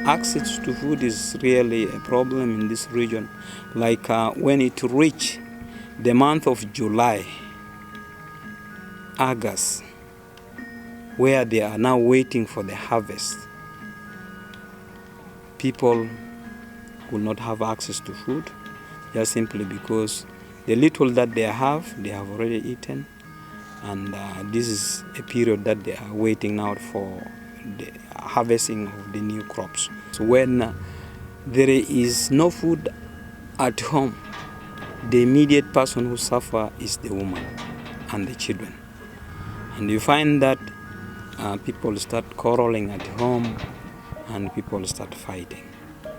access to food is really a problem in this region. Like when it reach the month of July, August, where they are now waiting for the harvest, people will not have access to food, just simply because the little that they have already eaten, and this is a period that they are waiting now for the harvesting of the new crops. So when there is no food at home, the immediate person who suffer is the woman and the children. And you find that people start quarreling at home and people start fighting.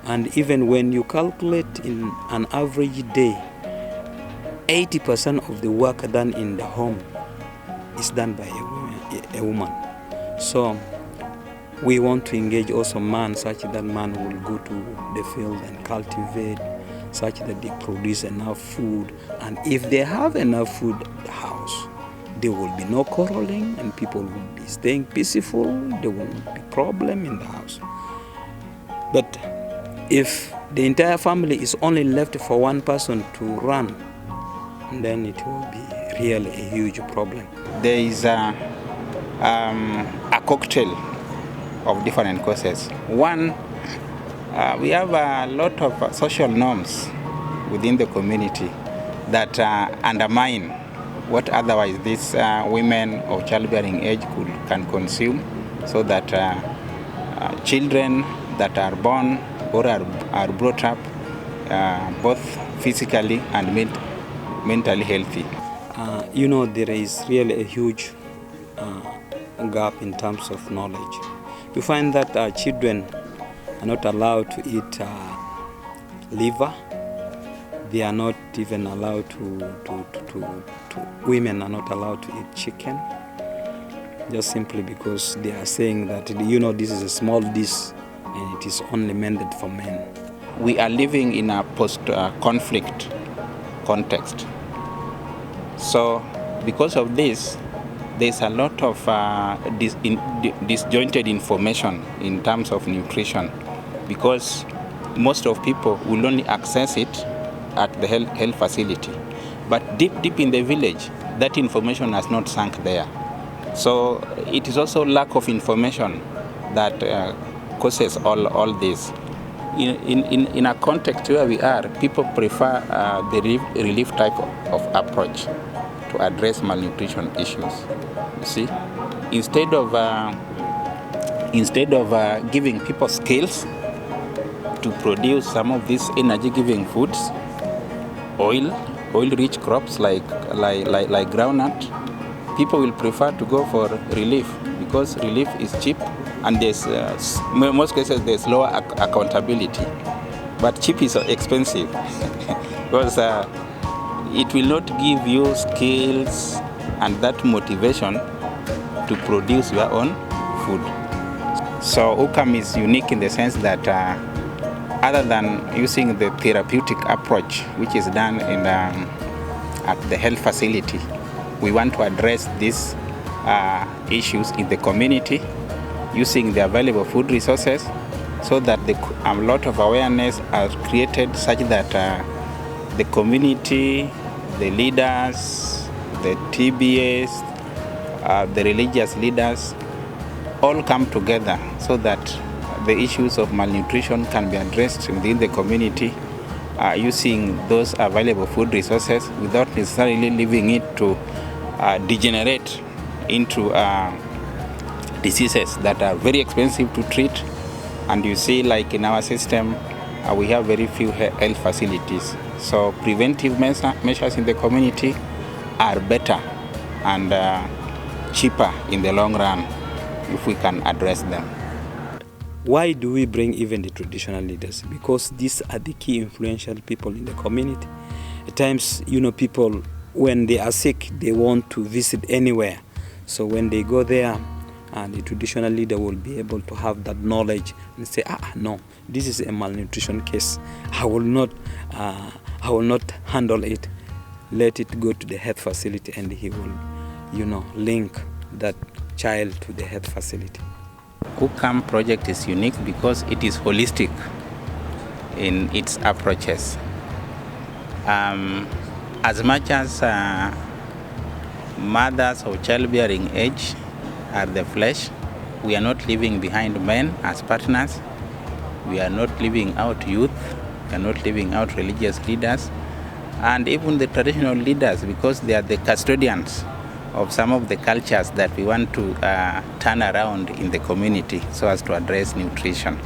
And even when you calculate in an average day, 80% of the work done in the home is done by a woman. So we want to engage also man, such that man will go to the field and cultivate, such that they produce enough food. And if they have enough food at the house, there will be no quarreling and people will be staying peaceful. There will not be problem in the house. But if the entire family is only left for one person to run, then it will be really a huge problem. There is a cocktail of different causes. One, we have a lot of social norms within the community that undermine what otherwise these women of childbearing age can consume, so that children that are born or are brought up both physically and mentally healthy. There is really a huge gap in terms of knowledge. You find that children are not allowed to eat liver. They are not even allowed women are not allowed to eat chicken, just simply because they are saying that, this is a small dish and it is only meant for men. We are living in a post-conflict context. So because of this, there's a lot of disjointed information in terms of nutrition, because most of people will only access it at the health facility. But deep in the village, that information has not sunk there. So it is also lack of information that causes all this. In a context where we are, people prefer the relief type of approach to address malnutrition issues. You see, instead of giving people skills to produce some of these energy-giving foods, oil-rich crops like groundnut, people will prefer to go for relief, because relief is cheap and there's in most cases there's lower accountability. But cheap is expensive because it will not give you skills and that motivation to produce your own food. So UCAM is unique in the sense that other than using the therapeutic approach, which is done at the health facility, we want to address these issues in the community using the available food resources, so that a lot of awareness are created such that the community, the leaders, the TBS, the religious leaders all come together so that the issues of malnutrition can be addressed within the community using those available food resources without necessarily leaving it to degenerate into diseases that are very expensive to treat. And you see, like in our system, we have very few health facilities. So preventive measures in the community are better and cheaper in the long run if we can address them. Why do we bring even the traditional leaders? Because these are the key influential people in the community. At times, people, when they are sick, they want to visit anywhere. So when they go there, the traditional leader will be able to have that knowledge and say, no, this is a malnutrition case. I will not handle it. Let it go to the health facility, and he will, link that child to the health facility. Cook-Camp project is unique because it is holistic in its approaches. As much as mothers of childbearing age are the flesh, we are not leaving behind men as partners. We are not leaving out youth. We are not leaving out religious leaders and even the traditional leaders, because they are the custodians of some of the cultures that we want to turn around in the community so as to address nutrition.